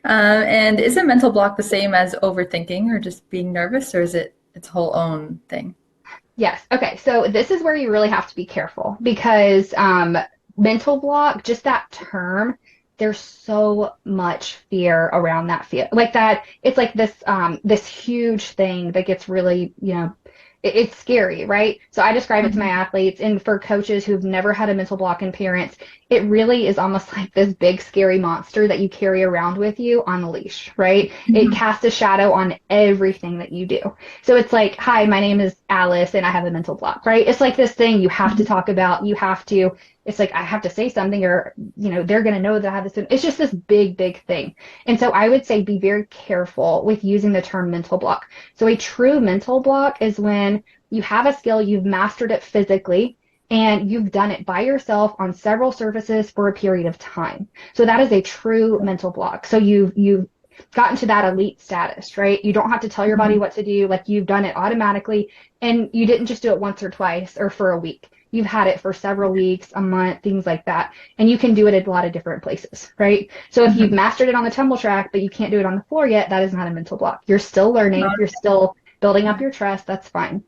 And is a mental block the same as overthinking or just being nervous, or is it its whole own thing? Yes. Okay. So this is where you really have to be careful because mental block, just that term, there's so much fear around that fear. Like that, it's like this huge thing that gets really, it's scary, right? So I describe it to my Mhm. athletes and for coaches who've never had a mental block in parents, it really is almost like this big scary monster that you carry around with you on a leash, right? It Mhm. casts a shadow on everything that you do. So it's like, hi, my name is Alice and I have a mental block, right? It's like this thing you have to Mhm. talk about. It's like, I have to say something or, they're going to know that I have this. It's just this big, big thing. And so I would say be very careful with using the term mental block. So a true mental block is when you have a skill, you've mastered it physically, and you've done it by yourself on several surfaces for a period of time. So that is a true mental block. So you've gotten to that elite status, right? You don't have to tell your body Mhm. what to do. Like you've done it automatically and you didn't just do it once or twice or for a week. You've had it for several weeks, a month, things like that. And you can do it at a lot of different places, right? So if you've Mhm. mastered it on the tumble track, but you can't do it on the floor yet, that is not a mental block. You're still learning. You're still building up your trust. That's fine.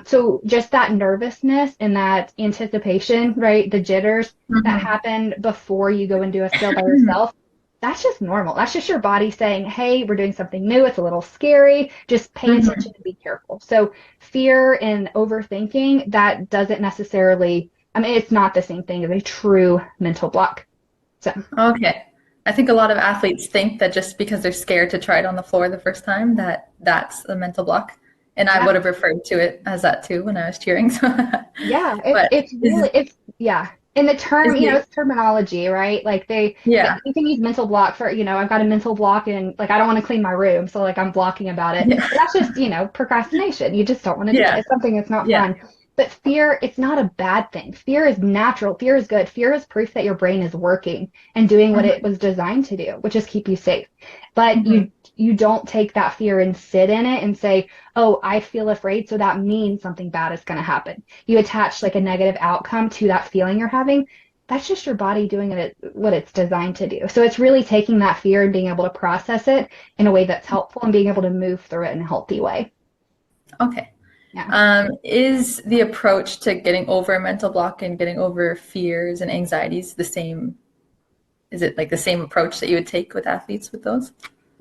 So just that nervousness and that anticipation, right? The jitters that Mhm. happen before you go and do a skill by yourself, that's just normal. That's just your body saying, hey, we're doing something new. It's a little scary. Just pay attention Mhm. and be careful. So fear and overthinking, that doesn't necessarily, I mean, it's not the same thing as a true mental block. So Okay. I think a lot of athletes think that just because they're scared to try it on the floor the first time, that that's a mental block. And I yeah, would have referred to it as that too when I was cheering. So, yeah, it's but it's really it's yeah. And the term, is the it's terminology, right? Like yeah. you can use mental block for, I've got a mental block and like I don't want to clean my room, so like I'm blocking about it. Yeah. But that's just, procrastination. You just don't want to do it. Yeah. It's something that's not Yeah. fun. But fear, it's not a bad thing. Fear is natural. Fear is good. Fear is proof that your brain is working and doing what it Mhm. was designed to do, which is keep you safe. But Mhm. you don't take that fear and sit in it and say, "Oh, I feel afraid, so that means something bad is going to happen." You attach like a negative outcome to that feeling you're having. That's just your body doing it what it's designed to do. So it's really taking that fear and being able to process it in a way that's helpful and being able to move through it in a healthy way. Okay. Yeah. Is the approach to getting over a mental block and getting over fears and anxieties the same? Is it like the same approach that you would take with athletes with those?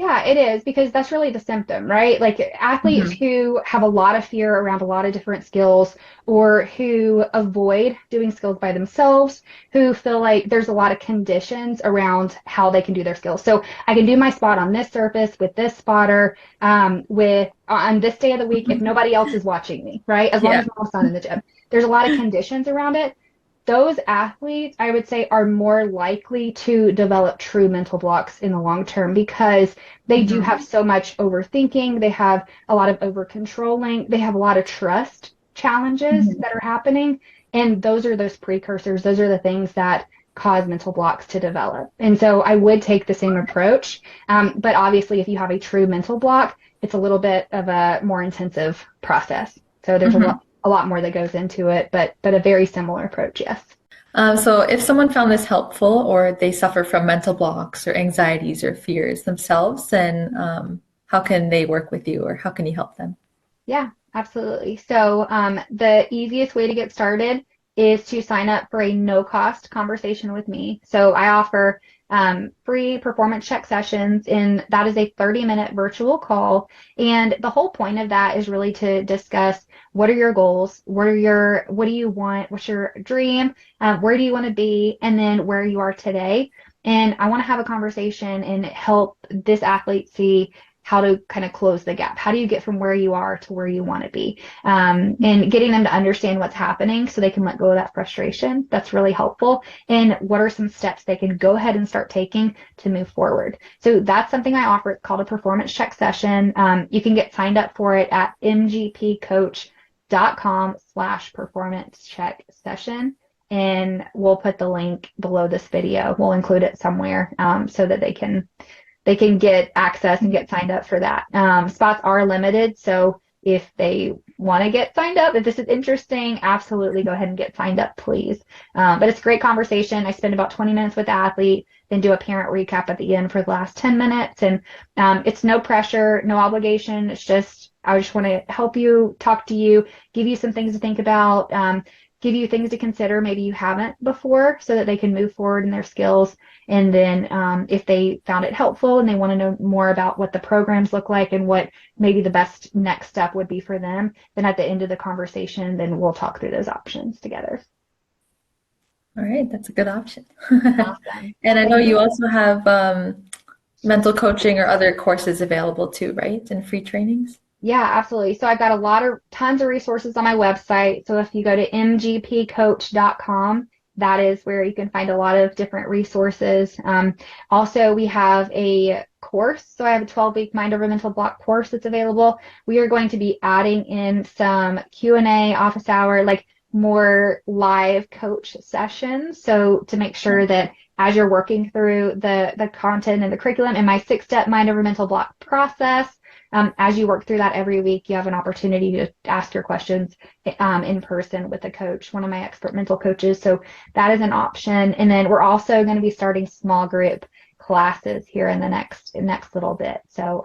Yeah, it is because that's really the symptom, right? Like athletes Hmm. who have a lot of fear around a lot of different skills or who avoid doing skills by themselves, who feel like there's a lot of conditions around how they can do their skills. So I can do my spot on this surface with this spotter, with on this day of the week if nobody else is watching me, right? As long Yeah. as mom's not in the gym. There's a lot of conditions around it. Those athletes, I would say, are more likely to develop true mental blocks in the long term because they do Hmm. have so much overthinking. They have a lot of over controlling. They have a lot of trust challenges Hmm. that are happening. And those are those precursors. Those are the things that cause mental blocks to develop. And so I would take the same approach. But obviously, if you have a true mental block, it's a little bit of a more intensive process. So there's Hmm. a lot more that goes into it, but a very similar approach, yes. So if someone found this helpful or they suffer from mental blocks or anxieties or fears themselves, then how can they work with you or how can you help them? Yeah, absolutely. So, the easiest way to get started is to sign up for a no cost conversation with me. So, I offer free performance check sessions, and that is a 30-minute virtual call. And the whole point of that is really to discuss what are your goals, what do you want, what's your dream, where do you want to be, and then where you are today. And I want to have a conversation and help this athlete see how to kind of close the gap. How do you get from where you are to where you want to be? And getting them to understand what's happening so they can let go of that frustration. That's really helpful. And what are some steps they can go ahead and start taking to move forward? So that's something I offer. It's called a performance check session. You can get signed up for it at mgpcoach.com/performance check session. And we'll put the link below this video. We'll include it somewhere so that they can get access and get signed up for that. Spots are limited, so if they want to get signed up, if this is interesting, absolutely go ahead and get signed up, please. But it's a great conversation. I spend about 20 minutes with the athlete, then do a parent recap at the end for the last 10 minutes. And it's no pressure, no obligation. It's just, I just want to help you, talk to you, give you some things to think about, give you things to consider maybe you haven't before so that they can move forward in their skills. And then if they found it helpful and they want to know more about what the programs look like and what maybe the best next step would be for them, then at the end of the conversation, then we'll talk through those options together. All right, that's a good option. Awesome. And I know Well, you also have mental coaching or other courses available too, right? And free trainings. yeah, absolutely. So I've got tons of resources on my website. So if you go to mgpcoach.com, that is where you can find a lot of different resources. Also, we have a course. So I have a 12-week Mind Over Mental Block course that's available. We are going to be adding in some Q&A, office hour, like more live coach sessions. So to make sure that as you're working through the content and the curriculum and my 6-step Mind Over Mental Block process, as you work through that every week, you have an opportunity to ask your questions in person with a coach, one of my expert mental coaches. So that is an option. And then we're also going to be starting small group classes here in the next little bit. So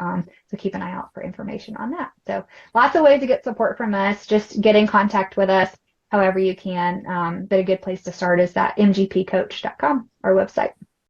so keep an eye out for information on that. So lots of ways to get support from us. Just get in contact with us however you can. But a good place to start is that mgpcoach.com, our website.